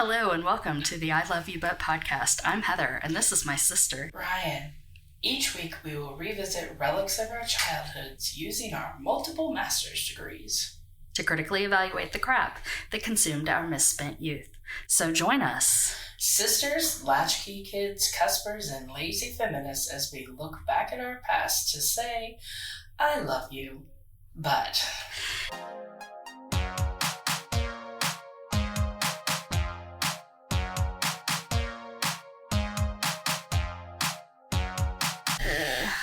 Hello and welcome to the I Love You But podcast. I'm Heather and this is my sister, Rian. Each week we will revisit relics of our childhoods using our multiple master's degrees to critically evaluate the crap that consumed our misspent youth. So join us, sisters, latchkey kids, cuspers, and lazy feminists, as we look back at our past to say, I love you, but...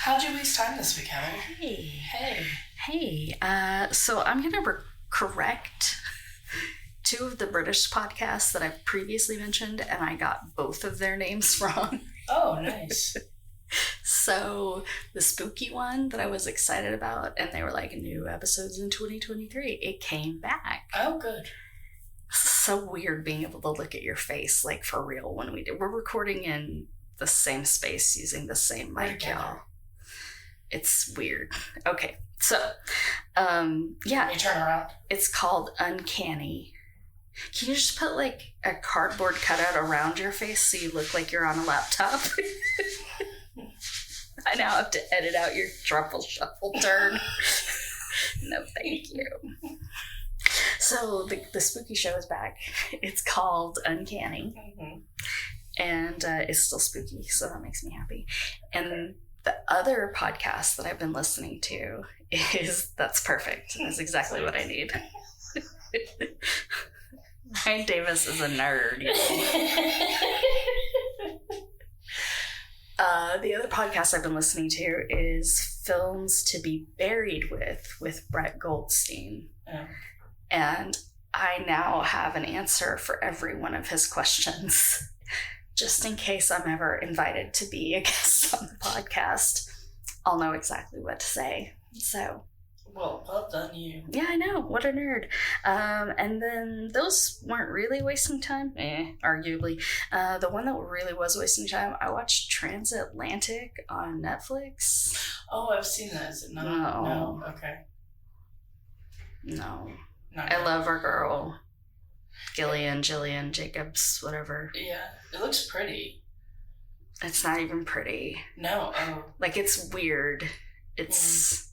How'd you waste time this week, Heather? Hey. So I'm going to correct two of the British podcasts that I've previously mentioned, and I got both of their names wrong. Oh, nice. So the spooky one that I was excited about, and they were like new episodes in 2023, it came back. Oh, good. So weird being able to look at your face, like for real, when we're recording in the same space using the same mic, y'all. It's weird. Okay, so, yeah. Can you turn around? It's called Uncanny. Can you just put, like, a cardboard cutout around your face so you look like you're on a laptop? I now have to edit out your truffle shuffle turn. No, thank you. So, the spooky show is back. It's called Uncanny. Mm-hmm. And it's still spooky, so that makes me happy. And the other podcast that I've been listening to is That's Perfect. That's exactly what I need. Ryan Davis is a nerd. The other podcast I've been listening to is Films to Be Buried with Brett Goldstein. Oh. And I now have an answer for every one of his questions. Just in case I'm ever invited to be a guest on the podcast, I'll know exactly what to say. So, well done you. Yeah, I know. What a nerd. And then those weren't really wasting time. Arguably. The one that really was wasting time, I watched Transatlantic on Netflix. Oh, I've seen that. Is it not? No. Okay. No. Not I love our girl. Jillian Jacobs, whatever. Yeah, it looks pretty. It's not even pretty. No. Oh. Like, it's weird. It's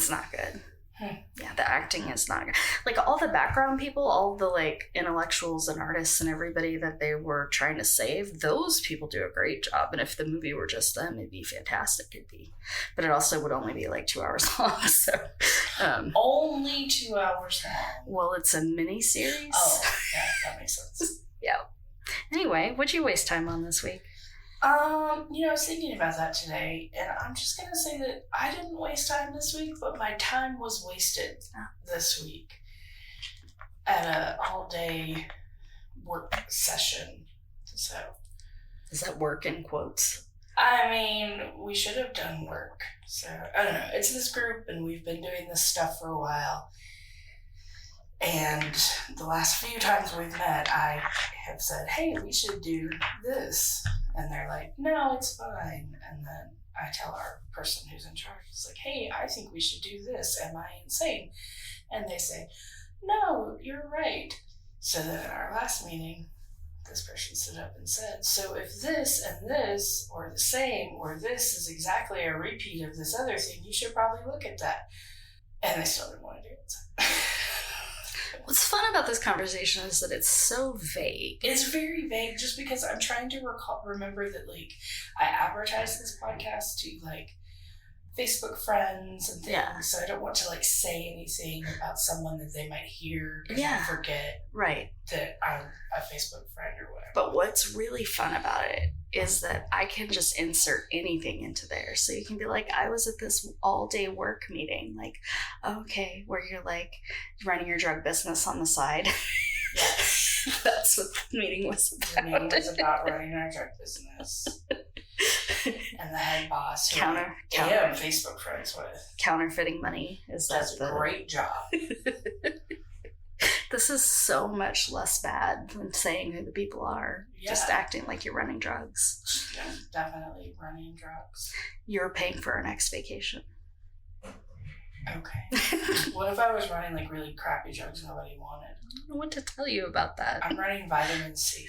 not good. Yeah, the acting is not good. Like, all the background people, all the, like, intellectuals and artists and everybody that they were trying to save, those people do a great job. And if the movie were just them, it'd be fantastic. But it also would only be, like, 2 hours long, so... only 2 hours long? Well, it's a mini-series. Oh, yeah, that makes sense. Yeah. Anyway, what'd you waste time on this week? I was thinking about that today, and I'm just going to say that I didn't waste time this week, but my time was wasted this week at an all-day work session. So, is that work in quotes? I mean, we should have done work. So, I don't know. It's this group, and we've been doing this stuff for a while. And the last few times we've met, I have said, hey, we should do this. And they're like, no, it's fine. And then I tell our person who's in charge, it's like, hey, I think we should do this. Am I insane? And they say, no, you're right. So then at our last meeting, this person stood up and said, so if this and this, or the same, or this is exactly a repeat of this other thing, you should probably look at that. And they still didn't want to do it. What's fun about this conversation is that it's so vague. It's very vague just because I'm trying to remember that, like, I advertise this podcast to, like, Facebook friends and things. Yeah. So I don't want to, like, say anything about someone that they might hear because I forget that I'm a Facebook friend or whatever. But what's really fun about it is that I can just insert anything into there. So you can be like, I was at this all-day work meeting. Like, okay, where you're, like, running your drug business on the side. Yes. That's what the meeting was about. The meeting was about running our drug business. And the head boss, who I am Facebook friends with, counterfeiting money, does a great job. This is so much less bad than saying who the people are. Yeah. Just acting like you're running drugs. Yeah, definitely running drugs. You're paying for our next vacation. Okay. What if I was writing like really crappy jokes nobody wanted? I don't know what to tell you about that. I'm writing vitamin C.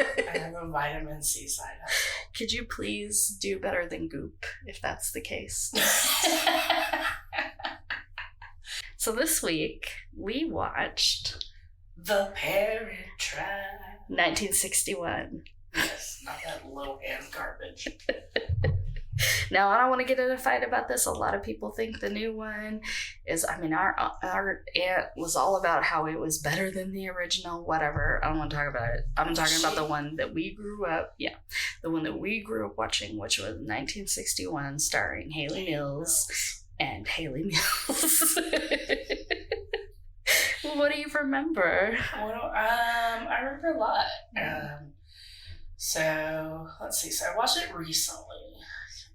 I have a vitamin C side hustle. Could you please do better than Goop, if that's the case? So this week, we watched The Parent Trap. 1961. Yes, not that low end garbage. Now, I don't want to get in a fight about this. A lot of people think the new one is, our aunt was all about how it was better than the original, whatever. I don't want to talk about it. I'm talking about the one that we grew up, the one that we grew up watching, which was 1961, starring Haley Mills and Haley Mills. What do you remember? I remember a lot. So, let's see. So, I watched it recently.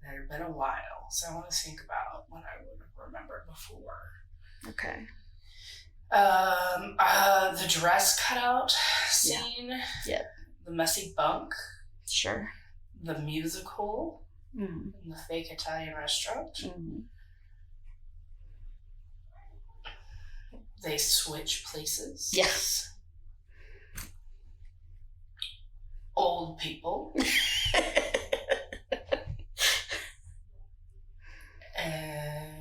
It had been a while, so I want to think about what I would have remembered before. Okay. The dress cutout scene. Yeah. The messy bunk. Sure. The musical. Mm-hmm. And the fake Italian restaurant. Mm-hmm. They switch places. Yes. Old people. And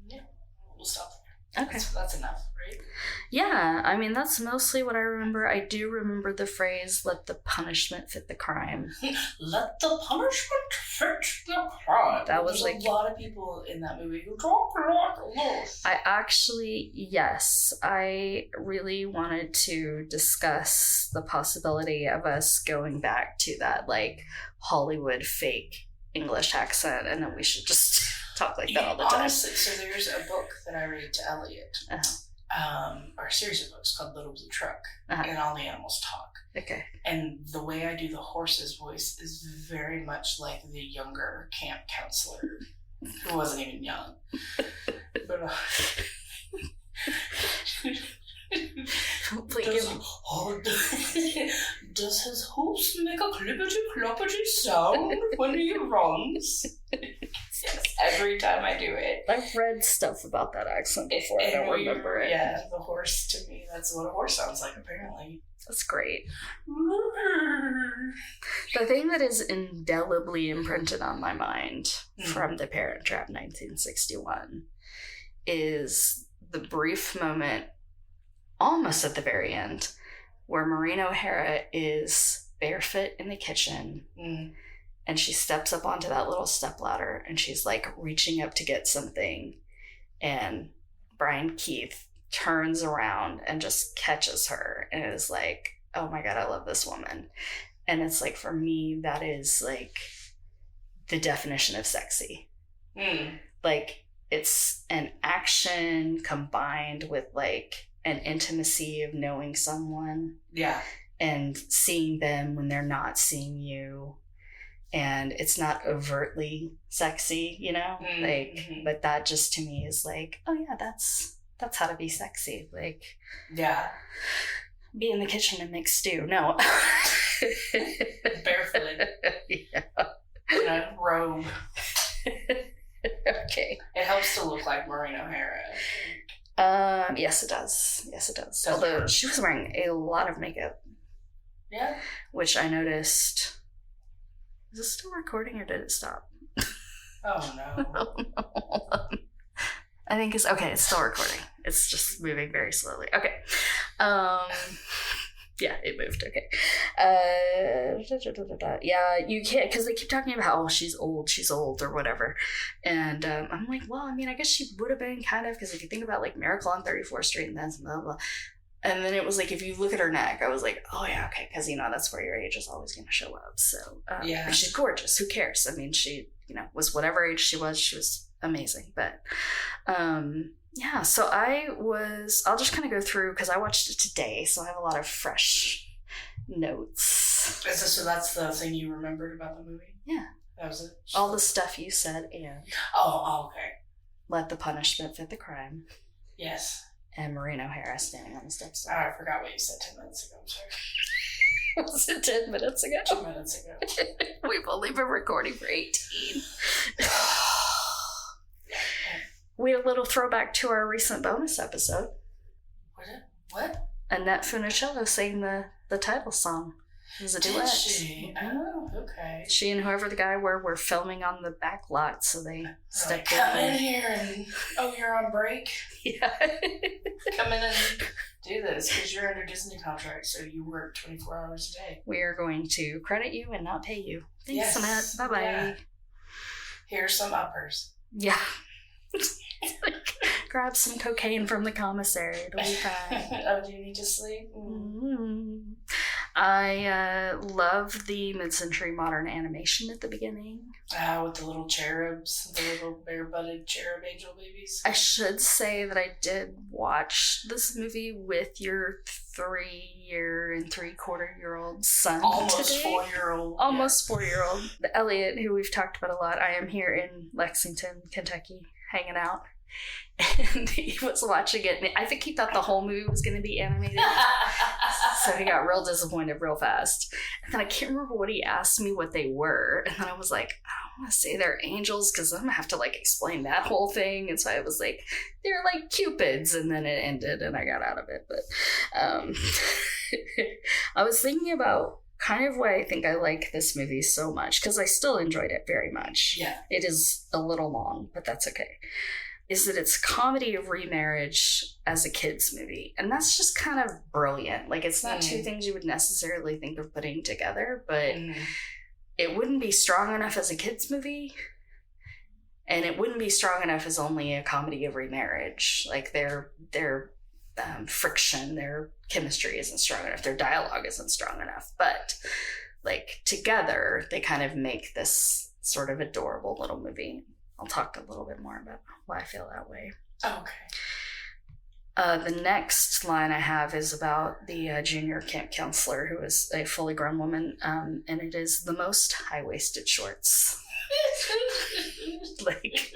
yeah, we'll stop there. Okay. That's enough, right? Yeah, that's mostly what I remember. I do remember the phrase, let the punishment fit the crime. Let the punishment fit the crime. That was There's a lot of people in that movie who talk like this. I really wanted to discuss the possibility of us going back to that, Hollywood fake English accent, and then we should just talk like that all the time. Honestly, so there's a book that I read to Elliot. Or a series of books called Little Blue Truck, and all the animals talk. Okay. And the way I do the horse's voice is very much like the younger camp counselor, who wasn't even young. But does his hooves make a clippity-cloppity sound when he runs? Yes, every time I do it. I've read stuff about that accent before. I don't remember it. Yeah, the horse, to me, that's what a horse sounds like, apparently. That's great. The thing that is indelibly imprinted on my mind from The Parent Trap 1961 is the brief moment, almost at the very end, where Maureen O'Hara is barefoot in the kitchen. And she steps up onto that little stepladder and she's reaching up to get something. And Brian Keith turns around and just catches her and is like, oh my God, I love this woman. And it's for me, that is the definition of sexy. It's an action combined with an intimacy of knowing someone. Yeah. And seeing them when they're not seeing you. And it's not overtly sexy, but that just to me is oh yeah, that's how to be sexy. Yeah, be in the kitchen and make stew. No, barefooted. Yeah, in a robe. Okay, it helps to look like Maureen O'Hara. Yes, it does. Although she was wearing a lot of makeup. Yeah, which I noticed. Is it still recording or did it stop? Oh no. Oh, no. I think it's okay. It's still recording. It's just moving very slowly. Okay. Yeah, it moved. Okay. Yeah, you can't, because they keep talking about how she's old or whatever. And I'm like, well, I guess she would have been kind of, because if you think about Miracle on 34th Street and then blah, blah. And then it was if you look at her neck, I was like, oh yeah, okay, because that's where your age is always going to show up. So yeah, and she's gorgeous. Who cares? She was whatever age she was amazing. But yeah, so I'll just kind of go through because I watched it today, so I have a lot of fresh notes. So that's the thing you remembered about the movie? Yeah, that was it. All the stuff you said, and okay. Let the punishment fit the crime. Yes. And Maureen O'Hara standing on the steps. I forgot what you said 10 minutes ago. I'm sorry. Was it 10 minutes ago? 2 minutes ago. We've only been recording for 18. We had a little throwback to our recent bonus episode. What? Annette Funicello sang the title song. It was a duet. Did she? Oh, okay. She and whoever the guy were filming on the back lot, so they stepped in. Come in here and, you're on break? Yeah. Come in and do this, because you're under Disney contract, so you work 24 hours a day. We are going to credit you and not pay you. Thanks, Yes. Annette. Bye-bye. Yeah. Here's some uppers. Yeah. Like, grab some cocaine from the commissary. It'll be fine. Oh, do you need to sleep? Mm-hmm. I love the mid-century modern animation at the beginning. With the little cherubs, the little bare-butted cherub angel babies. I should say that I did watch this movie with your 3 and 3/4-year-old son. Almost today. 4-year-old. Almost 4-year-old. Elliot, who we've talked about a lot. I am here in Lexington, Kentucky, hanging out. And he was watching it, and I think he thought the whole movie was going to be animated. So he got real disappointed real fast. And then I can't remember what he asked me what they were. And then I was like, I don't want to say they're angels because I'm going to have to like explain that whole thing. And so I was like, they're like cupids. And then it ended and I got out of it. But I was thinking about kind of why I think I like this movie so much, because I still enjoyed it very much. Yeah. It is a little long, but that's okay. Is that it's a comedy of remarriage as a kid's movie. And that's just kind of brilliant. Like, it's not two things you would necessarily think of putting together, but it wouldn't be strong enough as a kid's movie. And it wouldn't be strong enough as only a comedy of remarriage. Like, their friction, their chemistry isn't strong enough. Their dialogue isn't strong enough. But, like, together, they kind of make this sort of adorable little movie. I'll talk a little bit more about why I feel that way. Okay. The next line I have is about the junior camp counselor, who is a fully grown woman, and it is the most high-waisted shorts. Like,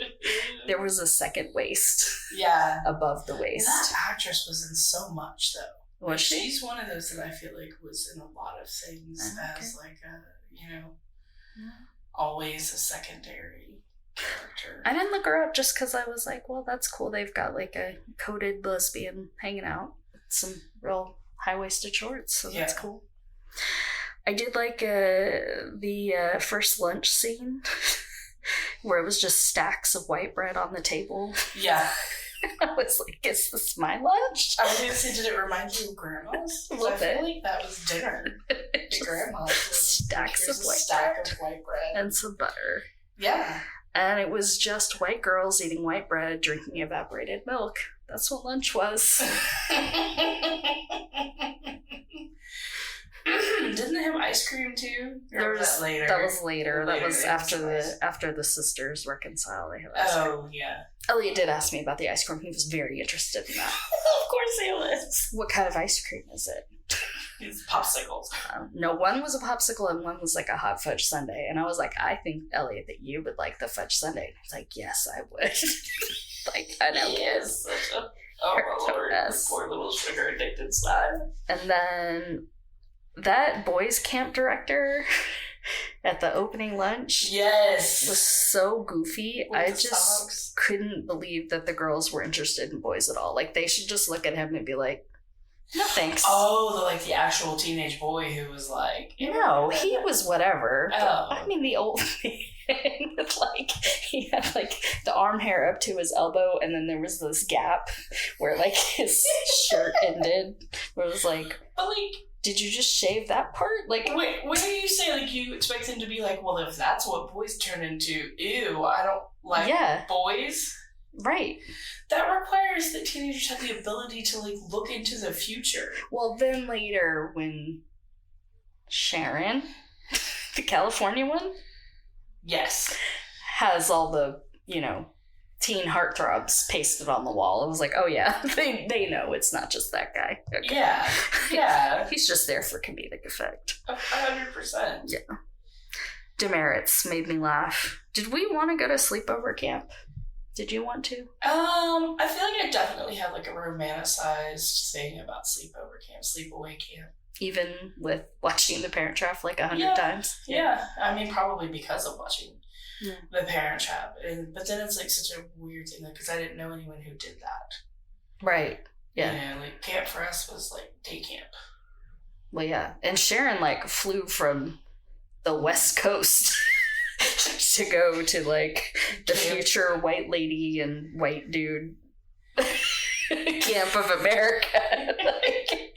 there was a second waist. Yeah. Above the waist. That actress was in so much, though. Was she? She's one of those that I feel like was in a lot of things as, like, always a secondary character. I didn't look her up just because I was like, well, that's cool. They've got like a coded lesbian hanging out with some real high-waisted shorts, so that's cool. I did like the first lunch scene where it was just stacks of white bread on the table. Yeah. I was like, is this my lunch? I was going to say, did it remind you of Grandma's? A little bit. I feel like that was dinner. Grandma's stacks of white bread. And some butter. Yeah. And it was just white girls eating white bread, drinking evaporated milk. That's what lunch was. Didn't they have ice cream too? Or was that later? That was later. That was later, after the sisters reconcile. They have ice cream. Oh, yeah. Elliot did ask me about the ice cream. He was very interested in that. Of course he was. What kind of ice cream is it? It's popsicles. No, one was a popsicle and one was like a hot fudge sundae. And I was like, I think, Elliot, that you would like the fudge sundae. He's like, yes, I would. Like, I know. Yes. Oh, my Lord. Poor little sugar addicted son. And then that boys' camp director at the opening lunch was so goofy. I just couldn't believe that the girls were interested in boys at all. Like, they should just look at him and be like, no thanks. Oh, the actual teenage boy who was like... No, he was whatever. Oh. I mean, the old man with he had the arm hair up to his elbow, and then there was this gap where his shirt ended, where it was like... But did you just shave that part? Wait, what do you say? You expect him to be like, well, if that's what boys turn into, ew, I don't like boys? Right. That requires that teenagers have the ability to look into the future. Well, then later when Sharon, the California one, has all the teen heartthrobs pasted on the wall. I was like, oh yeah, they know it's not just that guy. Okay. Yeah. He's just there for comedic effect. 100%. Yeah. Demerits made me laugh. Did we want to go to sleepover camp? Did you want to? I feel like I definitely had a romanticized thing about sleepover camp, sleepaway camp. even with watching The Parent Trap like 100 times. Yeah, I mean, probably because of watching The Parent Trap. But then it's like such a weird thing because I didn't know anyone who did that. Right. Yeah. You know, like camp for us was like day camp. Well, yeah. And Sharon like flew from the West Coast to go to like the future white lady and white dude camp of America. Like,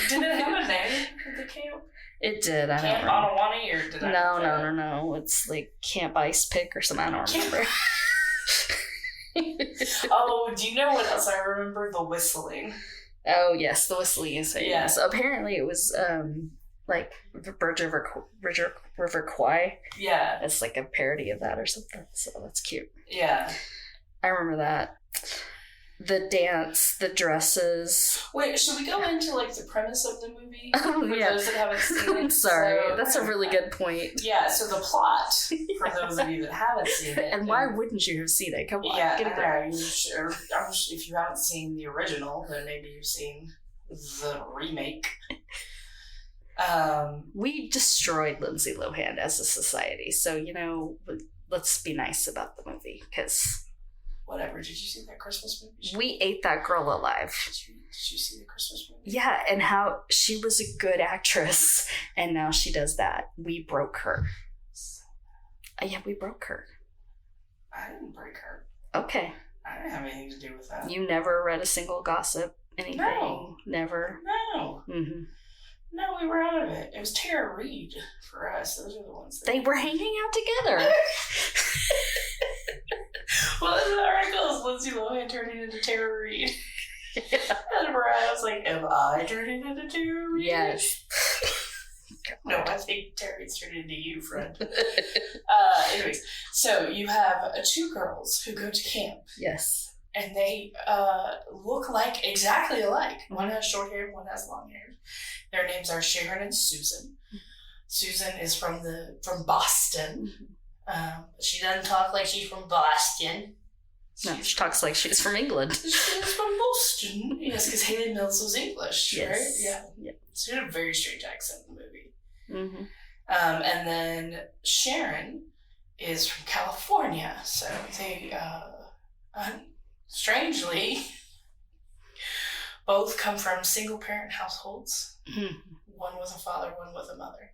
did it have a name for the camp? It did. I Camp don't remember. Onawani, or did I? No. It's like Camp Ice Pick or something. I don't remember. Oh, do you know what else I remember? The whistling. Oh yes, the whistling is famous. Apparently, it was like Bridge River Kwai. Yeah, it's like a parody of that or something. So that's cute. Yeah, I remember that. The dance, the dresses. Wait, should we go into like the premise of the movie? Oh, for those that haven't seen it. Sorry, that's a really good point. Yeah, so the plot for those of you that haven't seen it, and why wouldn't you have seen it? Come on, get it there. If you haven't seen the original, then maybe you've seen the remake. We destroyed Lindsay Lohan as a society, so let's be nice about the movie because. Whatever. Did you see that Christmas movie? We ate that girl alive. Did you see the Christmas movie? Yeah, and how she was a good actress, and now she does that. We broke her. Yeah, we broke her. I didn't break her. Okay. I didn't have anything to do with that. You never read a single gossip? Anything? No. Never? No. Mm-hmm. No, we were out of it. It was Tara Reid for us. Those are the ones. They were hanging out together. Well, in the article is Lindsay Lohan turning into Tara Reid. Yeah. And Mariah was like, am I turning into Tara Reid? Yes. No, I think Tara Reid's turning into you, friend. Anyways, so you have two girls who go to camp. Yes. And they look like exactly alike. One has short hair, one has long hair. Their names are Sharon and Susan. Susan is from Boston. She doesn't talk like she's from Boston. No, she talks like she's from England. She's from Boston. Yes, because Hayden Mills was English, yes. Right? Yeah. So she had a very strange accent in the movie. Mm-hmm. And then Sharon is from California. So they, strangely, both come from single-parent households. Mm-hmm. One with a father, one with a mother.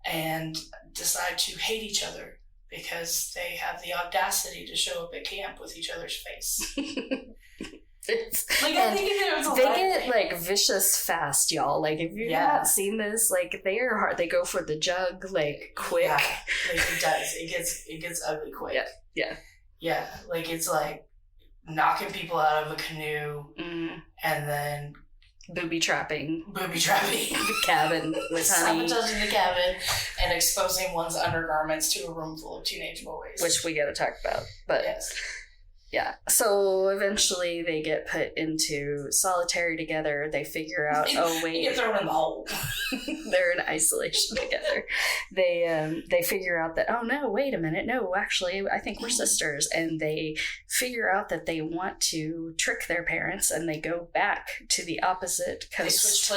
And decide to hate each other because they have the audacity to show up at camp with each other's face. I think it was they get like vicious fast, y'all. Like if you've not seen this, like they are hard. They go for the jug like quick. Yeah, like it does. It gets ugly quick. Yeah. Like it's like knocking people out of a canoe and then booby trapping the cabin with honey, sabotaging the cabin, and exposing one's undergarments to a room full of teenage boys, which we gotta talk about. But yes. Yeah. So eventually they get put into solitary together. They figure out, oh wait, they get thrown in the hole. They're in isolation together. They figure out that, oh no, wait a minute, no, actually, I think we're sisters. And they figure out that they want to trick their parents, and they go back to the opposite coast.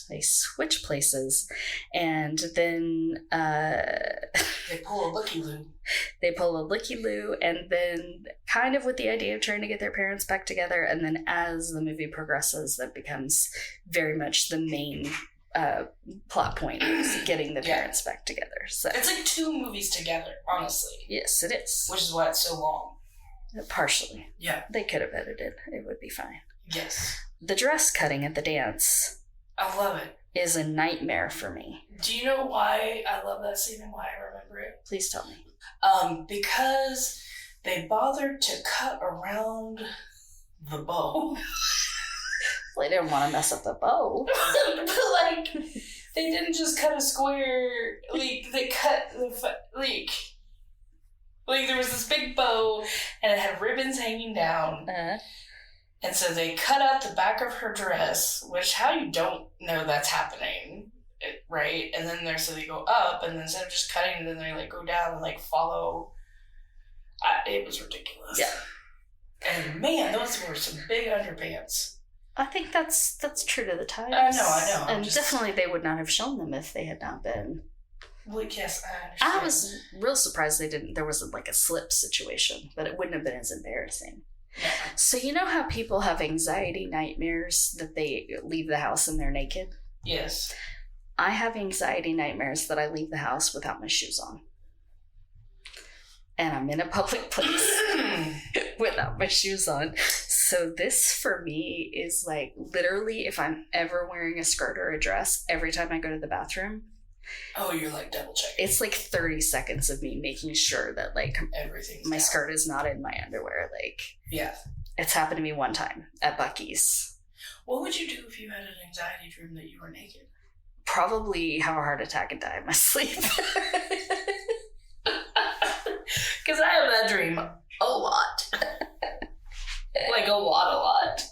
They switch places. And then they pull a looky-loo. And then kind of with the idea of trying to get their parents back together, and then as the movie progresses, that becomes very much the main plot point, is getting the parents back together. So it's like two movies together, honestly. Yes, it is. Which is why it's so long. Partially. Yeah. They could have edited. It would be fine. Yes. The dress cutting at the dance. I love it. Is a nightmare for me. Do you know why I love that scene and why I remember it? Please tell me. Because they bothered to cut around the bow. Well, they didn't want to mess up the bow. But, like, they didn't just cut a square. Like, they cut the, like, there was this big bow, and it had ribbons hanging down. Uh-huh. And so they cut out the back of her dress, which how you don't know that's happening, right? And then so they go up, and then instead of just cutting, then they like go down and like follow. It was ridiculous. Yeah. And man, those were some big underpants. I think that's true to the times. I know. And definitely they would not have shown them if they had not been. Well, yes, I understand. I was real surprised there wasn't like a slip situation, but it wouldn't have been as embarrassing. Yeah. So you know how people have anxiety nightmares that they leave the house and they're naked? Yes. I have anxiety nightmares that I leave the house without my shoes on. And I'm in a public place without my shoes on. So this for me is like literally if I'm ever wearing a skirt or a dress, every time I go to the bathroom. Oh, you're like double checking. It's like 30 seconds of me making sure that like everything's my down. skirt is not in my underwear. Like, yeah. It's happened to me one time at Buc-ee's. What would you do if you had an anxiety dream that you were naked? Probably have a heart attack and die in my sleep. Because I have that dream a lot. Like a lot.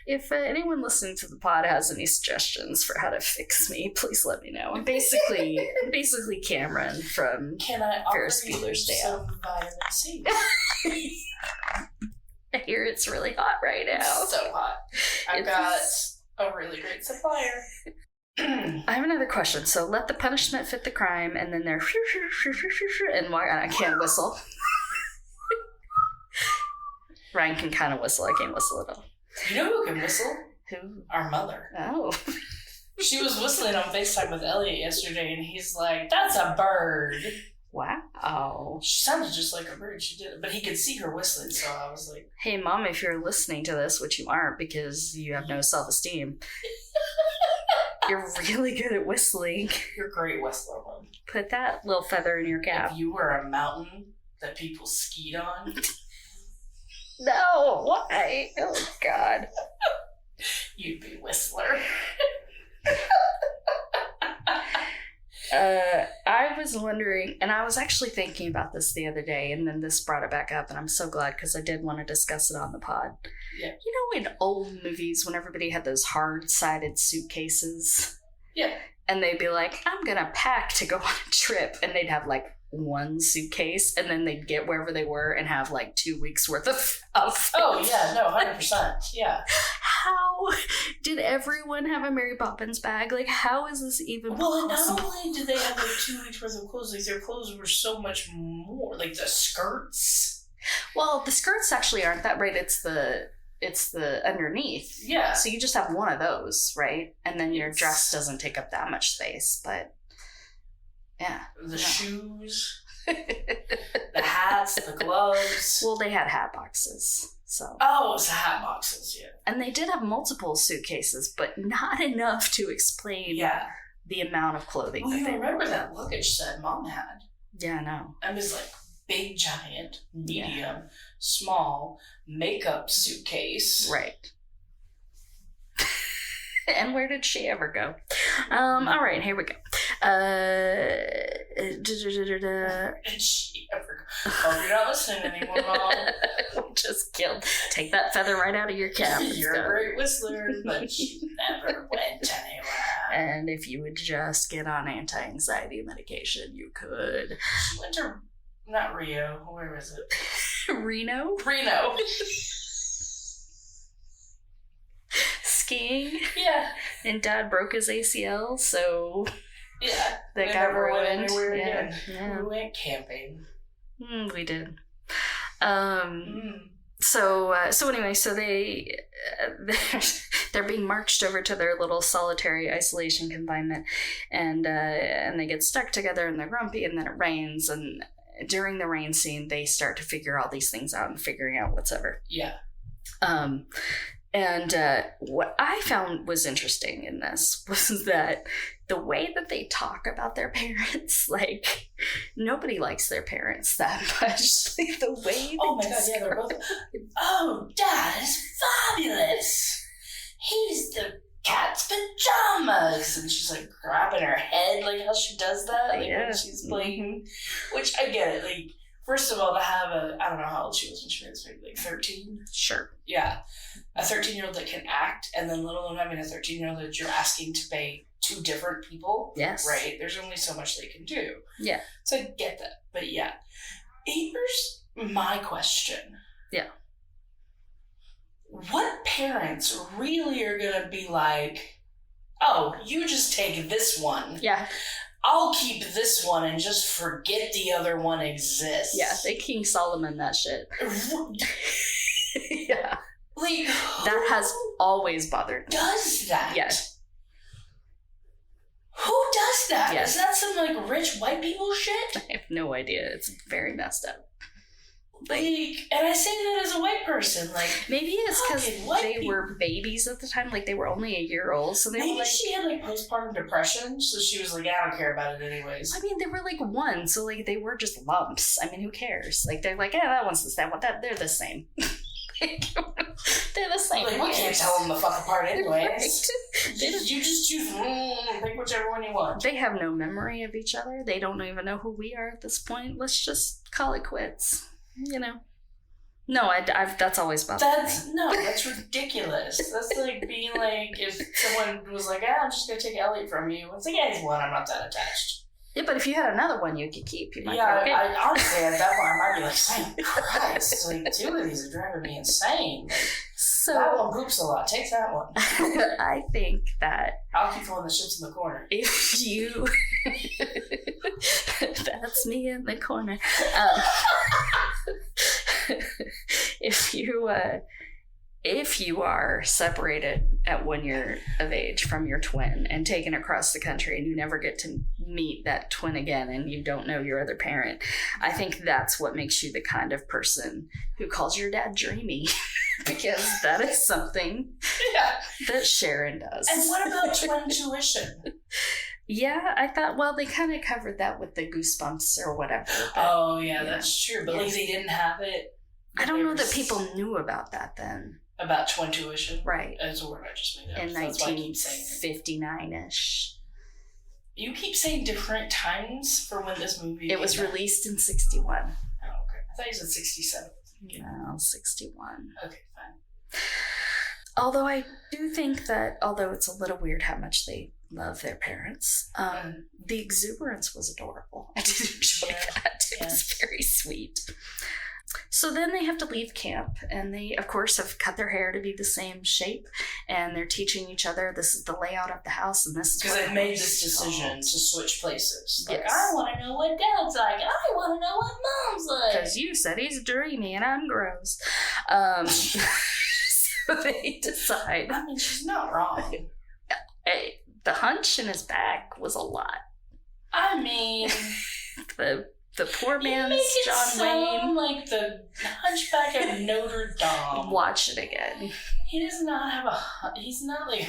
If anyone listening to the pod has any suggestions for how to fix me, please let me know. I'm basically Cameron from Ferris Bueller's Day Out. Some vitamin C? I hear it's really hot right now. It's so hot. I've got a really great supplier. I have another question. So let the punishment fit the crime, and then they're and I can't whistle. Ryan can kind of whistle. I can't whistle at all. You know who can whistle? Who? Our mother. Oh. She was whistling on FaceTime with Elliot yesterday, and he's like, "That's a bird." Wow. She sounded just like a bird. She did, but he could see her whistling, so I was like, "Hey, Mom, if you're listening to this, which you aren't because you have no self-esteem, you're really good at whistling. You're a great whistler, Mom. Put that little feather in your cap." If you were a mountain that people skied on. No, why? Oh, God. You'd be Whistler. I was wondering, and I was actually thinking about this the other day, and then this brought it back up, and I'm so glad because I did want to discuss it on the pod. Yeah. You know, in old movies, when everybody had those hard-sided suitcases? Yeah. And they'd be like, I'm going to pack to go on a trip, and they'd have like one suitcase, and then they'd get wherever they were and have like 2 weeks worth of outfits. Oh, yeah, no, 100%. Yeah. How did everyone have a Mary Poppins bag? Like, how is this even possible? Not only did they have like 2 weeks worth of clothes, like their clothes were so much more. Like the skirts. Well, the skirts actually aren't that right. It's the underneath. Yeah. So you just have one of those, right? And then your dress doesn't take up that much space, but yeah. The shoes, the hats, the gloves. Well, they had hat boxes, so. Oh, it was the hat boxes, yeah. And they did have multiple suitcases, but not enough to explain the amount of clothing that they remember that luggage set Mom had. Yeah, I know. It was like big, giant, medium, small, makeup suitcase. Right. And where did she ever go? All right, here we go. Did she ever go? Oh, you're not listening anymore, Mom. Just killed. Take that feather right out of your cap. You're a great whistler, but you never went anywhere. And if you would just get on anti-anxiety medication, you could. She went to, not Rio, where was it? Reno? Reno. Skiing. Yeah. And Dad broke his ACL, so yeah, that got ruined. Anywhere again. Yeah. We went camping. We did. So anyway, so they're being marched over to their little solitary isolation confinement, and they get stuck together, and they're grumpy, and then it rains, and during the rain scene, they start to figure all these things out and figuring out whatever. Yeah. And what I found was interesting in this was that the way that they talk about their parents, like, nobody likes their parents that much. Like, the way they oh my god, yeah, they're both, oh, Dad is fabulous. He's the cat's pajamas. And she's, like, grabbing her head, like how she does that, like, when she's playing. Which, I get it, like, first of all, to have I don't know how old she was when she made this movie, like 13? Sure. Yeah. A 13-year-old that can act, and then let alone having a 13-year-old that you're asking to pay 2 different people. Yes. Right? There's only so much they can do. Yeah. So I get that. But yeah. Here's my question. Yeah. what parents really are gonna be like, oh, you just take this one. Yeah. I'll keep this one and just forget the other one exists. Yeah, they King Solomon that shit. Yeah. Like, that has always bothered me. Does that? Yes. Who does that? Yes. Is that some like rich white people shit? I have no idea. It's very messed up. Like, and I say that as a white person, like, maybe it's because they were babies at the time, like they were only a year old, so they maybe were like, she had like postpartum depression, so she was like, I don't care about it anyways. I mean, they were like one, so like they were just lumps. I mean, who cares? Like they're like, yeah, that one's that one, that they're the same. They're the same. Like, we can't tell them the fuck apart anyways. Right. You just choose pick whichever one you want. They have no memory of each other. They don't even know who we are at this point. Let's just call it quits. You know. No, I've that's always bothered me. That's ridiculous. That's like being like, if someone was like, I'm just gonna take Elliot from you. It's like, he's one, I'm not that attached. Yeah, but if you had another one you could keep, you might be okay. I honestly, at that point, I might be like, thank Christ, like, 2 of these are driving me insane. Like, so that one poops a lot. Take that one. I think that I'll keep the one that shits in the corner. If you... That's me in the corner. If you are separated at 1 year of age from your twin and taken across the country and you never get to meet that twin again and you don't know your other parent, I think that's what makes you the kind of person who calls your dad dreamy. Because that is something that Sharon does. And what about twintuition? Yeah, I thought, well, they kind of covered that with the Goosebumps or whatever. But, oh, yeah, that's true. But like they didn't have it. I don't know that people knew about that then. About twintuition? Right. That's a word I just made up. In 1959-ish. You keep saying different times for when this movie It was released in 61. Oh, okay. I thought you said 67. No, 61. Okay, fine. Although I do think that, although it's a little weird how much they love their parents, the exuberance was adorable. I did enjoy that. It was very sweet. So then they have to leave camp, and they, of course, have cut their hair to be the same shape, and they're teaching each other, this is the layout of the house, and this is because they've made this decision to switch places. Like, yes. I want to know what Dad's like, and I want to know what Mom's like. Because you said he's dreamy, and I'm gross. So they decide. I mean, she's not wrong. The hunch in his back was a lot. I mean... The poor man's John Wayne. Like the Hunchback of Notre Dame. Watch it again. He does not have he's not like...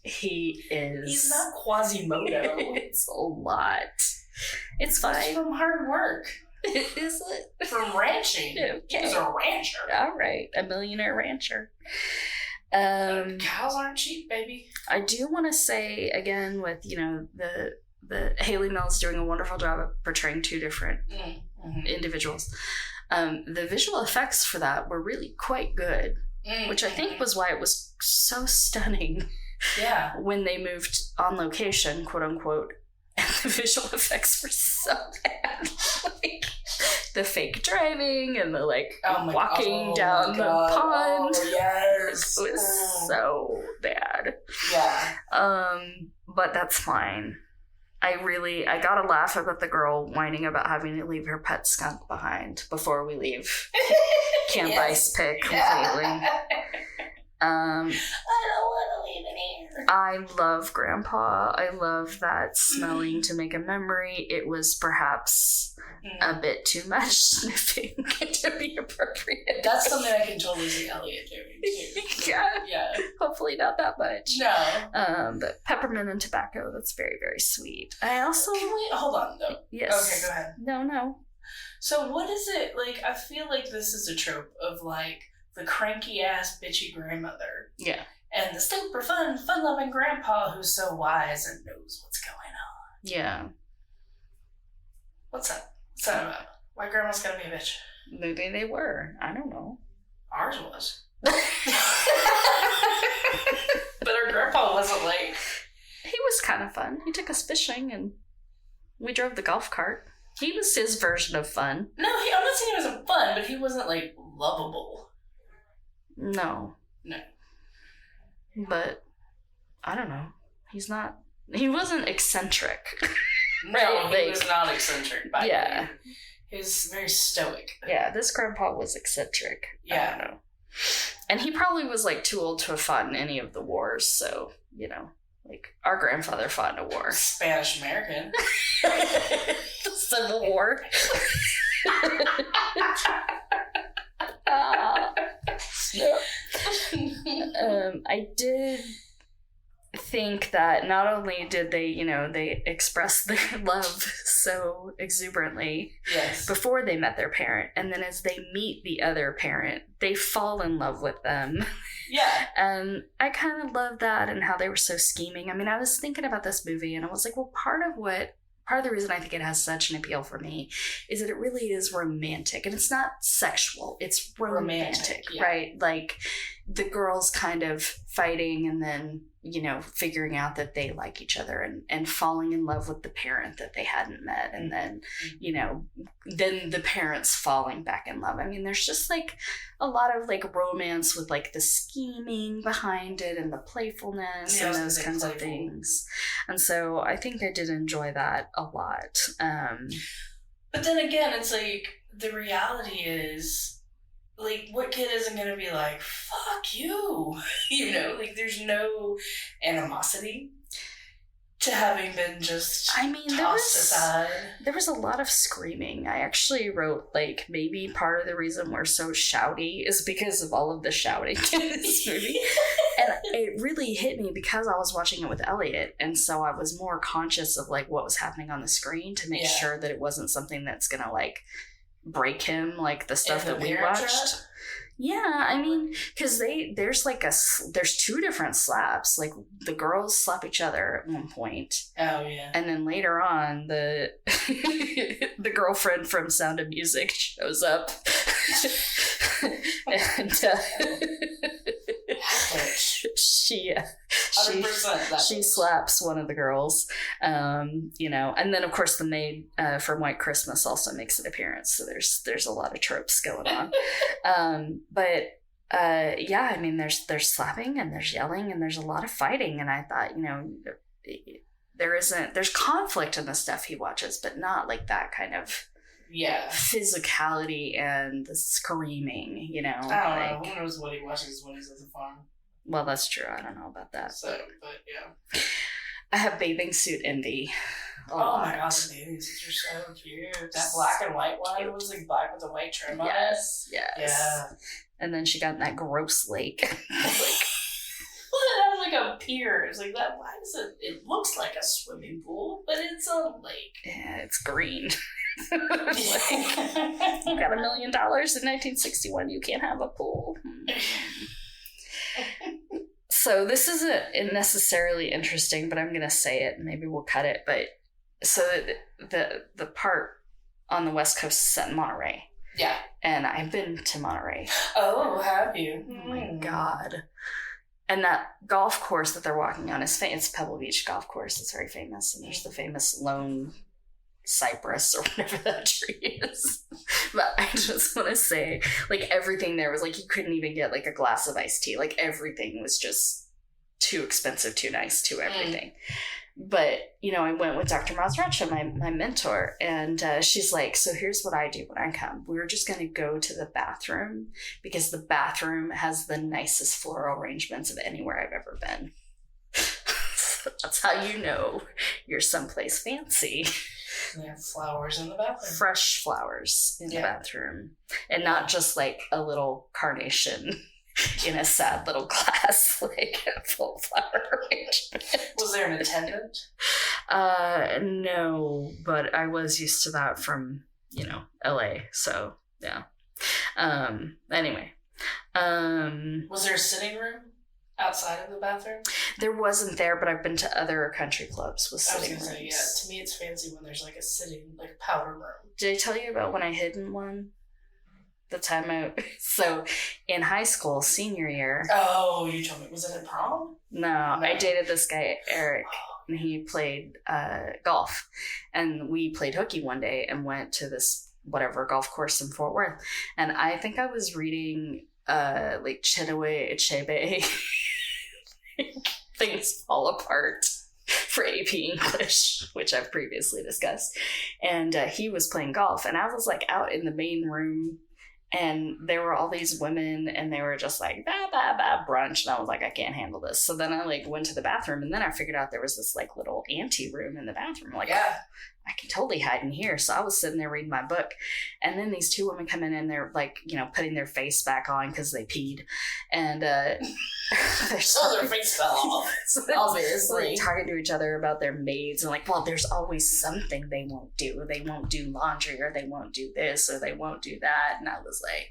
He is. He's not Quasimodo. It's a lot. It's fine. It's from hard work. Is it? From ranching. Okay. He's a rancher. All right. A millionaire rancher. Cows aren't cheap, baby. I do want to say, again, with, the Haley Mills doing a wonderful job of portraying 2 different individuals. The visual effects for that were really quite good, which I think was why it was so stunning. Yeah. When they moved on location, quote unquote, and the visual effects were so bad. Like the fake driving and the walking down the pond. Oh, yes. It was so bad. Yeah. But that's fine. I got a laugh about the girl whining about having to leave her pet skunk behind before we leave Camp Ice Pick completely. I don't want to leave it here. I love Grandpa. I love that smelling to make a memory. It was perhaps a bit too much sniffing to be appropriate. That's something I can totally see Elliot doing too. Yeah. Hopefully not that much. No. But peppermint and tobacco, that's very, very sweet. I also... Can we... Hold on, though. Yes. Okay, go ahead. No. So what is it, like, I feel like this is a trope of, like, the cranky-ass, bitchy grandmother. Yeah. And the super fun-loving grandpa who's so wise and knows what's going on. Yeah. What's that? What's that about? Why grandma's gotta be a bitch? Maybe they were. I don't know. Ours was. But our grandpa wasn't like... He was kind of fun. He took us fishing and we drove the golf cart. He was his version of fun. No, I'm not saying he wasn't fun, but he wasn't, like, lovable. No. No. But, I don't know. He wasn't eccentric. No, he was not eccentric. By yeah. He was very stoic. Yeah, this grandpa was eccentric. Yeah. I don't know. And he probably was, like, too old to have fought in any of the wars, so, you know. Like, our grandfather fought in a war. Spanish American. The Civil War. I did think that not only did they, you know, they express their love so exuberantly before they met their parent, and then as they meet the other parent, they fall in love with them. Yeah. And I kind of love that and how they were so scheming. I mean, I was thinking about this movie and I was like, well, part of the reason I think it has such an appeal for me is that it really is romantic. And it's not sexual, it's romantic, right? Like the girls kind of fighting and then, you know, figuring out that they like each other and falling in love with the parent that they hadn't met. And then, you know, then the parents falling back in love. I mean, there's just like a lot of like romance with like the scheming behind it and the playfulness and those kinds of things. And so I think I did enjoy that a lot. But then again, it's like the reality is, like, what kid isn't going to be like, fuck you? You know, like, there's no animosity to having been just tossed aside. There was a lot of screaming. I actually wrote, like, maybe part of the reason we're so shouty is because of all of the shouting in this movie. And it really hit me because I was watching it with Elliot, and so I was more conscious of, like, what was happening on the screen to make sure that it wasn't something that's going to, like, break him, like the stuff that we watched. Yeah, I mean, because there's two different slaps. Like the girls slap each other at one point. Oh yeah. And then later on, the the girlfriend from Sound of Music shows up, and she slaps one of the girls, you know, and then of course the maid from White Christmas also makes an appearance. So there's a lot of tropes going on, but yeah, I mean there's slapping and there's yelling and there's a lot of fighting, and I thought, you know, there's conflict in the stuff he watches, but not like that kind of physicality and the screaming, you know. I don't know. Who knows what he watches when he's at the farm? Well, that's true. I don't know about that. So, but yeah. I have bathing suit envy. Oh my gosh, the bathing suits are so cute. That black and white one was like black with a white trim on it. Yes. Yeah. And then she got in that gross lake. Well, it has like a pier. It's like that. Why does it? It looks like a swimming pool, but it's a lake. Yeah, it's green. Like, you got $1 million in 1961. You can't have a pool. So this isn't necessarily interesting, but I'm gonna say it. Maybe we'll cut it. But so the part on the West Coast is set in Monterey. Yeah. And I've been to Monterey. Oh, have you? Oh my God. And that golf course that they're walking on is famous. It's Pebble Beach Golf Course. It's very famous. And there's the famous lone cypress or whatever that tree is. But I just want to say, like, everything there was like, you couldn't even get like a glass of iced tea. Like, everything was just too expensive, too nice, too everything. But, you know, I went with Dr. Mazracha, my mentor, and she's like, so here's what I do when I come. We're just going to go to the bathroom because the bathroom has the nicest floral arrangements of anywhere I've ever been. So that's how you know you're someplace fancy. They have flowers in the bathroom. Fresh flowers in the bathroom. And not just like a little carnation in a sad little glass, like a full flower arrangement. Was there an attendant? No, but I was used to that from, you know, LA. So, yeah. Anyway. Was there a sitting room outside of the bathroom? There wasn't there, but I've been to other country clubs with sitting rooms. Say, yeah, to me it's fancy when there's like a sitting, like powder room. Did I tell you about when I hid in one? The time so in high school, senior year. Oh, you told me. Was it at prom? No, I dated this guy, Eric, and he played golf. And we played hooky one day and went to this whatever golf course in Fort Worth. And I think I was reading like Chinua Achebe things fall apart for AP English, which I've previously discussed. And he was playing golf, and I was like out in the main room, and there were all these women, and they were just like, bah, bah, bah, brunch. And I was like, I can't handle this. So then I like went to the bathroom, and then I figured out there was this like little ante room in the bathroom. Like, yeah, I can totally hide in here. So I was sitting there reading my book, and then these two women come in, and they're like, you know, putting their face back on because they peed, and their face fell off. So obviously, like, talking to each other about their maids, and like, well, there's always something they won't do. They won't do laundry, or they won't do this, or they won't do that. And I was like,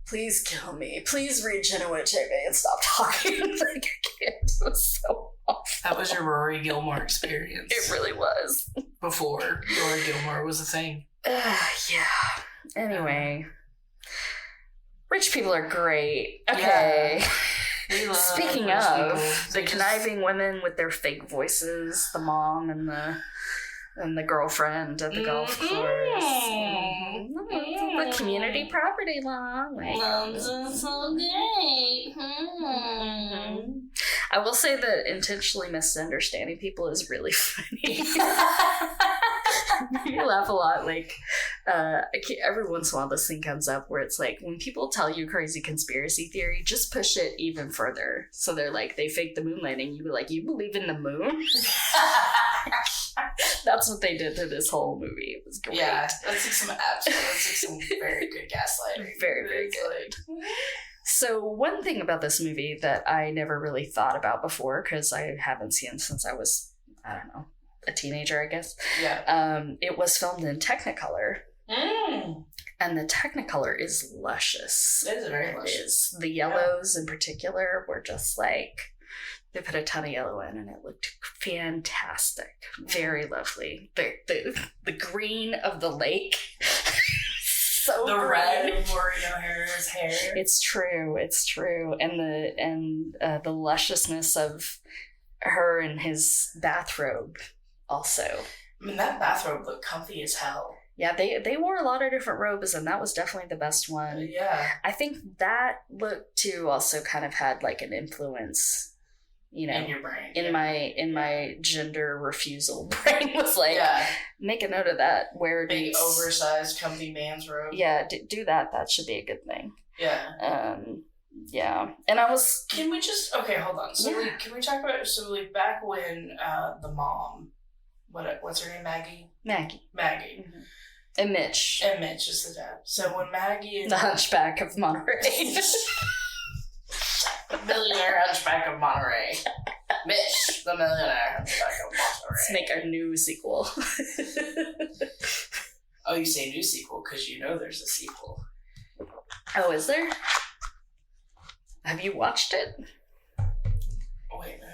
please kill me. Please read Chinua Achebe and stop talking. Like, I can't. It was so awful. That was your Rory Gilmore experience. It really was. Before Rory Gilmore was a thing. Yeah. Anyway. Rich people are great. Okay. Yeah. Speaking of the conniving women with their fake voices, the mom and the girlfriend at the golf course. Mm-hmm. The community property law. That's so great. Mm-hmm. I will say that intentionally misunderstanding people is really funny. You laugh a lot. Like, every once in a while this thing comes up where it's like, when people tell you crazy conspiracy theory, just push it even further. So they're like, they faked the moon landing. You be like, you believe in the moon? That's what they did to this whole movie. It was great. Yeah, that's like some very good gaslighting. Very, very good. So one thing about this movie that I never really thought about before, because I haven't seen it since I was, I don't know, a teenager, I guess. Yeah. It was filmed in Technicolor. And the Technicolor is luscious. It is very luscious. It is. The yellows in particular were just like, they put a ton of yellow in, and it looked fantastic. Very lovely. The green of the lake. So the green. red of Maureen O'Hara's hair. It's true. And the lusciousness of her and his bathrobe also. I mean, that bathrobe looked comfy as hell. Yeah, they wore a lot of different robes, and that was definitely the best one. Yeah. I think that look too also kind of had like an influence, you know, in your brain. In my gender refusal brain was like, make a note of that. Wear big oversized comfy man's robe. Yeah, do that. That should be a good thing. Yeah. Yeah. And I was. Can we just hold on? So can we talk about back when the mom, what's her name? Maggie. Mm-hmm. And Mitch is the dad. So when Maggie and the Hunchback of Monterey. Millionaire Hunchback of Monterey. Mitch, the Millionaire Hunchback of Monterey. Let's make our new sequel. Oh, you say new sequel because you know there's a sequel. Oh, is there? Have you watched it? Oh, wait, no.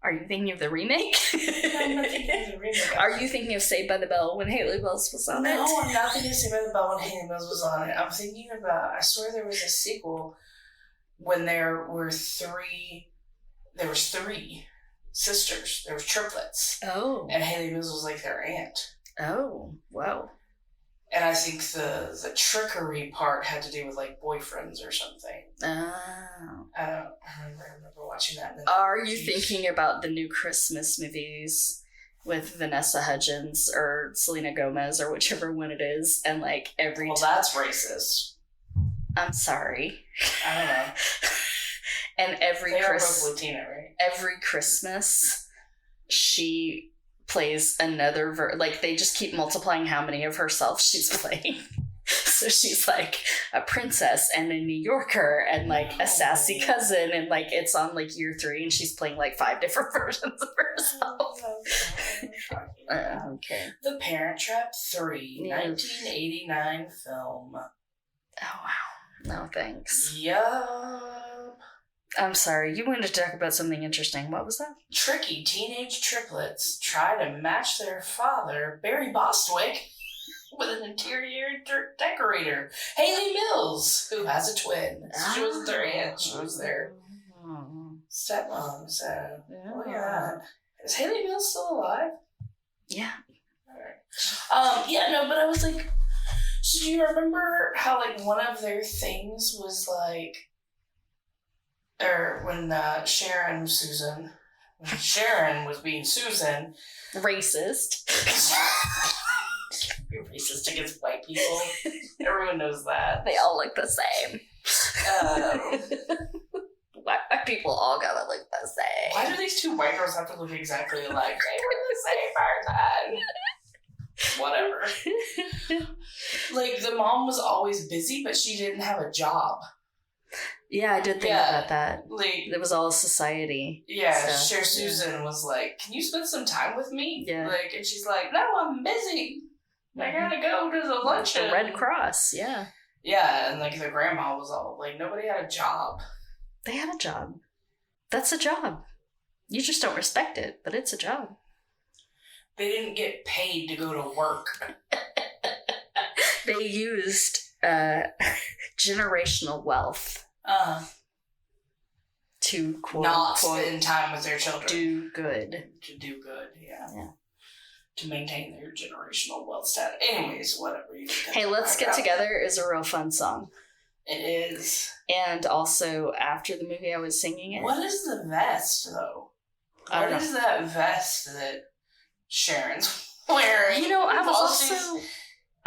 Are you thinking of the remake? No, I'm not thinking of the remake. Are you thinking of Saved by the Bell when Haley Wells was on it? No, I'm not thinking of Saved by the Bell when Haley Wells was on it. I'm thinking about, I swear there was a sequel when there was three sisters. There were triplets. Oh. And Haley Mills was like their aunt. Oh, wow. And I think the trickery part had to do with like boyfriends or something. Oh. I remember watching that. Are you thinking about the new Christmas movies with Vanessa Hudgens or Selena Gomez or whichever one it is? And like every that's racist. I'm sorry. I don't know. And every Christmas, Latina, right? Every Christmas, she plays another like they just keep multiplying how many of herself she's playing. So she's like a princess and a New Yorker and like a sassy cousin, and like it's on like year 3 and she's playing like 5 different versions of herself. Okay. The Parent Trap 3, 1989 film. Oh wow. No thanks. Yup. I'm sorry, you wanted to talk about something interesting. What was that? Tricky teenage triplets try to match their father, Barry Bostwick, with an interior decorater, Haley Mills, who has a twin. So she wasn't their aunt, she was their stepmom. So, look at that. Is Haley Mills still alive? Yeah. Alright. But I was like, Do you remember how, like, one of their things was, like, or when Sharon was being Susan. Racist. You're racist against white people. Everyone knows that. They all look the same. White people all gotta look the same. Why do these two white girls have to look exactly alike? They were the same person. Whatever. Like, the mom was always busy, but she didn't have a job. Yeah, I did think about that. Like, it was all society. Yeah, Cher Susan was like, "Can you spend some time with me?" Yeah. Like, and she's like, "No, I'm busy. I gotta go to the luncheon." The Red Cross, yeah. Yeah, and like the grandma was all like, nobody had a job. They had a job. That's a job. You just don't respect it, but it's a job. They didn't get paid to go to work. They used generational wealth to not spend time with their children. Do good. To do good, yeah. To maintain their generational wealth status. Anyways, whatever. Hey, Let's Get Together is a real fun song. It is. And also, after the movie, I was singing it. What is the vest, though? What is that vest that Sharon's wearing? You know, I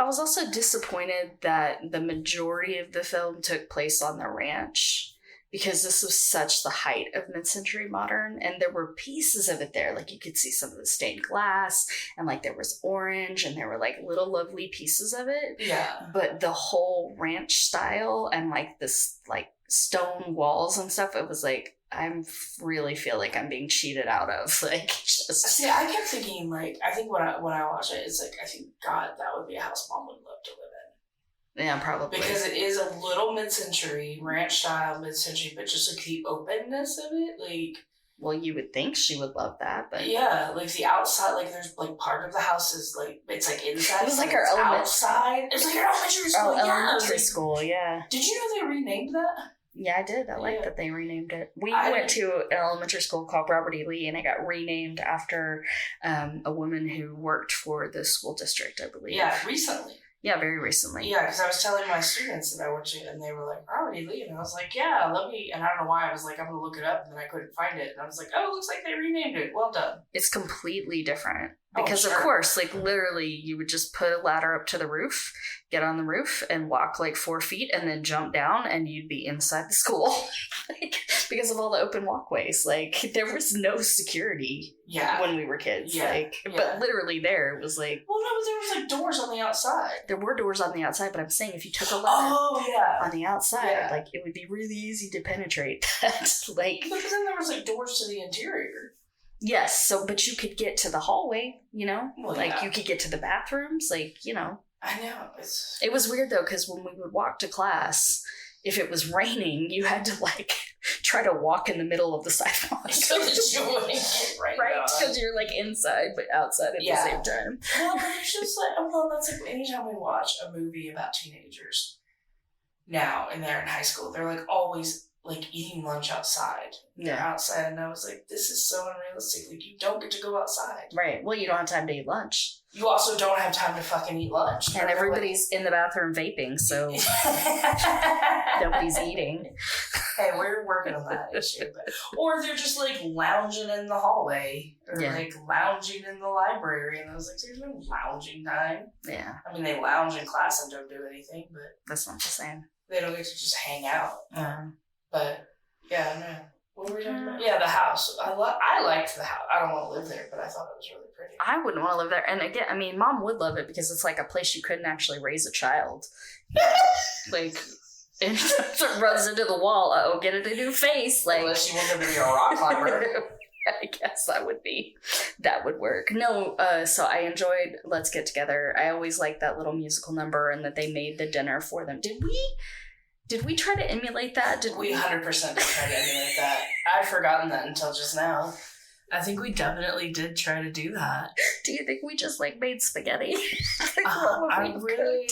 was also disappointed that the majority of the film took place on the ranch, because this was such the height of mid-century modern, and there were pieces of it there. Like, you could see some of the stained glass, and like there was orange, and there were like little lovely pieces of it. Yeah. But the whole ranch style and like this like stone walls and stuff, it was like, I really feel like I'm being cheated out of. Like, just... See, I kept thinking, like, I think when I watch it, it's like, I think, God, that would be a house Mom would love to live in. Yeah, probably. Because it is a little mid-century, ranch style mid-century, but just like the openness of it, like... Well, you would think she would love that, but... Yeah, like the outside, like there's like part of the house is like, it's like inside. It was like our outside. It's like our elementary school. Elementary school, yeah. Did you know they renamed that? Yeah, I did. I like that they renamed it. We went to an elementary school called Robert E. Lee, and it got renamed after a woman who worked for the school district, I believe. Yeah, recently. Yeah, very recently. Yeah, because I was telling my students that I went to, and they were like, Robert E. Lee, and I was like, yeah, let me, and I don't know why, I was like, I'm going to look it up, and then I couldn't find it, and I was like, oh, it looks like they renamed it. Well done. It's completely different. Because, of course, like, literally, you would just put a ladder up to the roof, get on the roof, and walk, like, 4 feet, and then jump down, and you'd be inside the school. Like, because of all the open walkways. Like, there was no security when we were kids. Yeah. Like, but literally there, it was like... Well, no, but there was, like, doors on the outside. There were doors on the outside, but I'm saying if you took a ladder on the outside, like, it would be really easy to penetrate that. Like... Because then there was, like, doors to the interior. Yes, so, but you could get to the hallway, you know? Well, like, you could get to the bathrooms, like, you know. I know. It was weird, though, because when we would walk to class, if it was raining, you had to, like, try to walk in the middle of the sidewalk. So that you wouldn't get rained on. Right, because you're, like, inside, but outside at the same time. Well, but it's just like, well, that's like, anytime we watch a movie about teenagers now, and they're in high school, they're, like, always... like eating lunch outside. They're outside, and I was like, this is so unrealistic. Like, you don't get to go outside. Right. Well, you don't have time to eat lunch. You also don't have time to fucking eat lunch. And everybody's in the bathroom vaping, so nobody's eating. Hey, we're working on that issue. But, or they're just like lounging in the hallway, or like lounging in the library, and I was like, there's no lounging time. Yeah. I mean, they lounge in class and don't do anything, but that's not the same. They don't get to just hang out. But, yeah, no. What were we talking about? Yeah, the house. I liked the house. I don't want to live there, but I thought it was really pretty. I wouldn't want to live there. And again, I mean, Mom would love it because it's like a place you couldn't actually raise a child. Like, it runs into the wall. Uh-oh, get it a new face. Like, unless you wanted to be a rock climber. I guess that would work. No, so I enjoyed Let's Get Together. I always liked that little musical number and that they made the dinner for them. Did we try to emulate that? We 100% did try to emulate that. I'd forgotten that until just now. I think we definitely did try to do that. Do you think we just, like, made spaghetti? I really...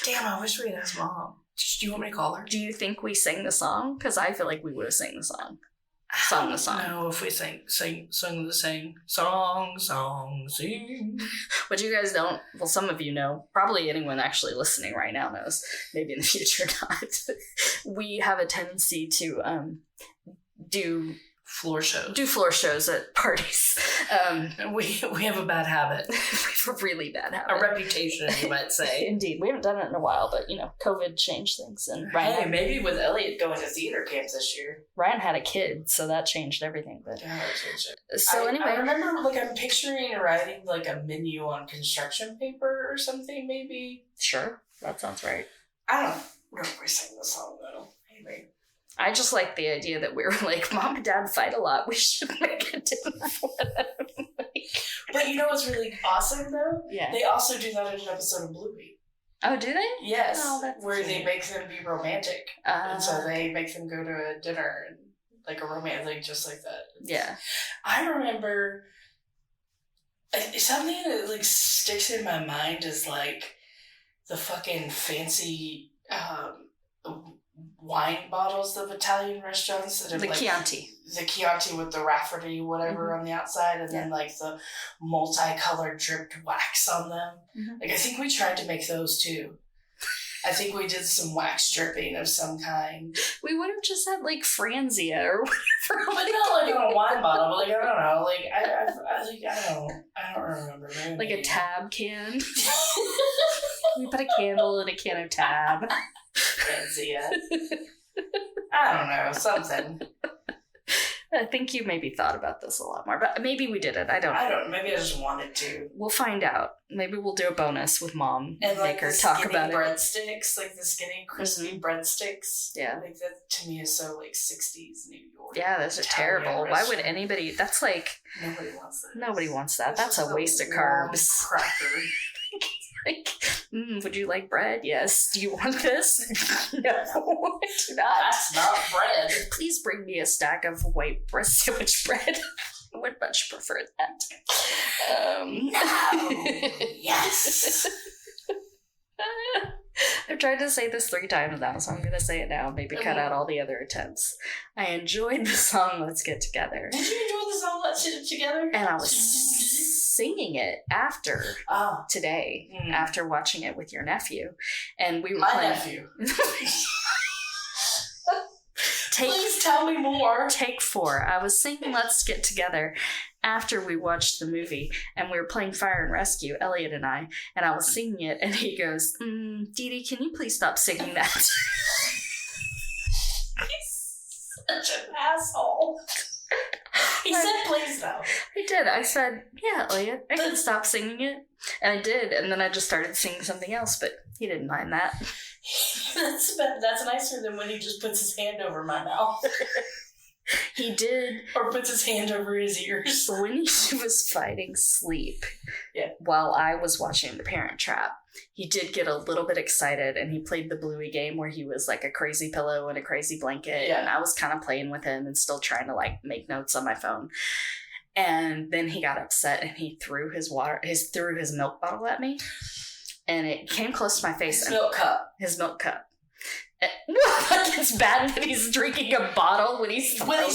Damn, I wish we had asked Mom. Do you want me to call her? Do you think we sang the song? Because I feel like we would have sang the song. sung the song. No, if we sung the same sing. What you guys don't, well, some of you know, probably anyone actually listening right now knows, maybe in the future not. We have a tendency to do floor shows at parties. We have a bad habit. We have a really bad habit. A reputation, you might say. Indeed. We haven't done it in a while, but, COVID changed things. And Ryan, maybe with Elliot going to theater camps this year. Ryan had a kid, so that changed everything. But yeah, that changed it. So anyway. I remember, I'm picturing writing, a menu on construction paper or something, maybe. Sure. That sounds right. I don't know if we sang the song, though. Maybe. I just like the idea that we were like, Mom and Dad fight a lot. We should make a dinner for them. But you know what's really awesome, though? Yeah. They also do that in an episode of Bluey. Oh, do they? Yes. Oh, that's where cute. they make them be romantic. And so they make them go to a dinner and a romance, just like that. Yeah. I remember something that sticks in my mind is the fucking fancy wine bottles of Italian restaurants that have the Chianti. The Chianti with the Rafferty whatever on the outside, and then the multicolored dripped wax on them. I think we tried to make those too. I think we did some wax dripping of some kind. We would have just had Franzia or whatever. But not on a wine bottle. But I don't know. I don't remember. Maybe. A tab can. We put a candle in a can of tab. Franzia. I don't know, something. I think you maybe thought about this a lot more, but maybe we didn't. I don't know. Maybe I just wanted to. We'll find out. Maybe we'll do a bonus with Mom and make her talk about breadsticks, the skinny, crispy breadsticks. Yeah. That to me is so 60s New York. Yeah, those are terrible. Restaurant. Why would anybody? That's nobody wants that. Nobody wants that. That's a waste of carbs. Cracker. Would you like bread? Yes. Do you want this? No, I do not. That's not bread. Please bring me a stack of white breast sandwich bread. I would much prefer that. No. Yes. I've tried to say this 3 times now, so I'm going to say it now. Maybe cut out all the other attempts. I enjoyed the song "Let's Get Together." Did you enjoy the song "Let's Get Together"? And I was singing it after today, after watching it with your nephew, and we were playing. Nephew. Please tell me more. Take 4. I was singing "Let's Get Together" after we watched the movie, and we were playing Fire and Rescue, Elliot and I was singing it, and he goes, Dee Dee, can you please stop singing that? He's such an asshole. He said please though. I did. I said, yeah, Elliot, I can stop singing it. And I did, and then I just started singing something else, but he didn't mind that. That's nicer than when he just puts his hand over my mouth. He did. Or puts his hand over his ears. When he was fighting sleep, while I was watching The Parent Trap, he did get a little bit excited, and he played the Bluey game where he was a crazy pillow and a crazy blanket, and I was kind of playing with him and still trying to make notes on my phone. And then he got upset and he threw his milk bottle at me, and it came close to my face. His milk cup. It's bad that he's drinking a bottle when he's 4. Yeah,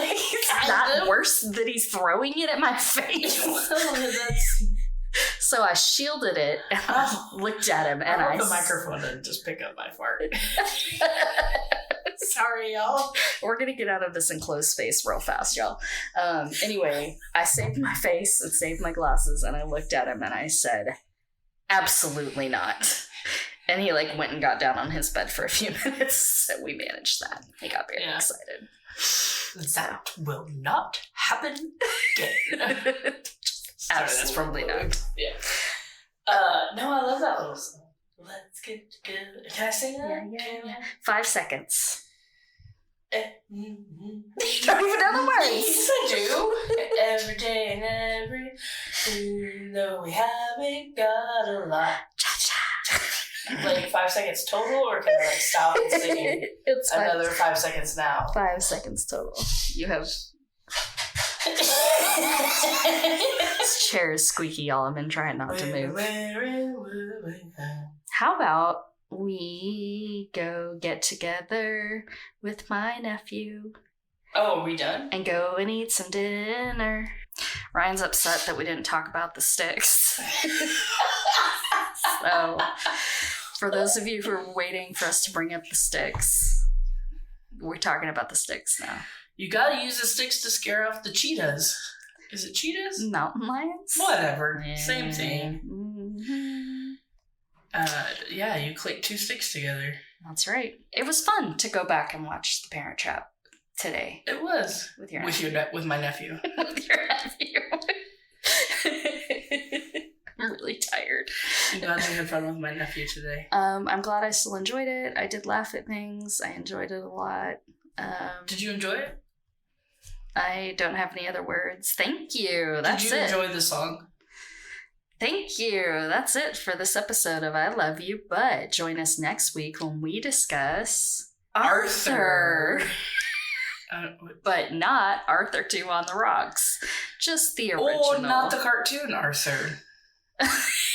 it's not worse that he's throwing it at my face. So I shielded it and I looked at him, and I want the microphone to just pick up my fart. Sorry, y'all. We're gonna get out of this enclosed space real fast, y'all. Anyway, I saved my face and saved my glasses, and I looked at him and I said, "Absolutely not." And he went and got down on his bed for a few minutes, so we managed that. He got very excited. That will not happen again. Absolutely not. Yeah. No, I love that little song. Let's get together. Can I sing that? Yeah. 5 seconds. You don't even know the words. Yes, I do. Every day and every, though we haven't got a lot. Cha-cha. 5 seconds total, or can I stop and sing it's another 5 seconds now? 5 seconds total. You have... This chair is squeaky, y'all. I've been trying not to move. How about we go get together with my nephew Oh, are we done? And go and eat some dinner. Ryan's upset that we didn't talk about the sticks. So, for those of you who are waiting for us to bring up the sticks, we're talking about the sticks now. You gotta use the sticks to scare off the cheetahs. Is it cheetahs? Mountain lions? Whatever. Yeah. Same thing. Mm-hmm. Yeah, you click 2 sticks together. That's right. It was fun to go back and watch The Parent Trap today. It was. With your with my nephew. With your nephew. I'm really tired. I'm glad you had fun with my nephew today. I'm glad I still enjoyed it. I did laugh at things. I enjoyed it a lot. Did you enjoy it? I don't have any other words. Thank you. That's it. Did you enjoy the song? Thank you. That's it for this episode of I Love You, But join us next week when we discuss Arthur. But not Arthur 2 on the Rocks. Just the original. Or not the cartoon Arthur.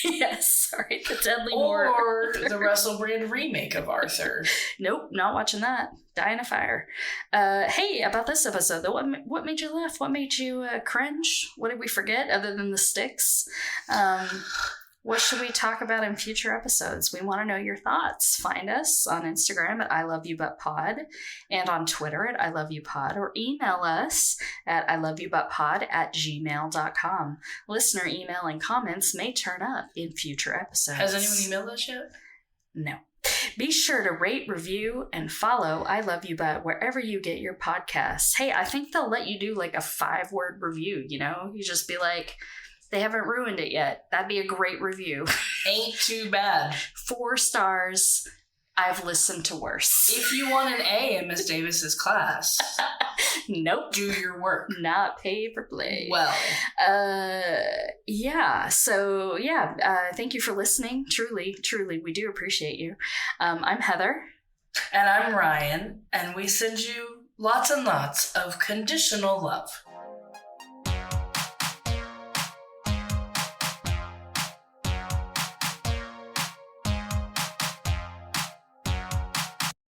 Yes, sorry. The Deadly Or Arthur. the Russell Brand remake of Arthur. Nope, not watching that. Die in a fire. Hey, about this episode, though, what made you laugh? What made you cringe? What did we forget other than the sticks? What should we talk about in future episodes? We want to know your thoughts. Find us on Instagram at ILoveYouButPod and on Twitter at ILoveYouPod, or email us at ILoveYouButPod@gmail.com. Listener email and comments may turn up in future episodes. Has anyone emailed us yet? No. Be sure to rate, review, and follow I Love You But wherever you get your podcasts. Hey, I think they'll let you do like a 5-word review, you know? You just be like, they haven't ruined it yet. That'd be a great review. Ain't too bad. 4 stars. I've listened to worse. If you want an A in Miss Davis's class, nope. Do your work. Not pay for play. Well. Yeah. So, yeah. Thank you for listening. Truly, we do appreciate you. I'm Heather. And I'm Ryan. And we send you lots and lots of conditional love.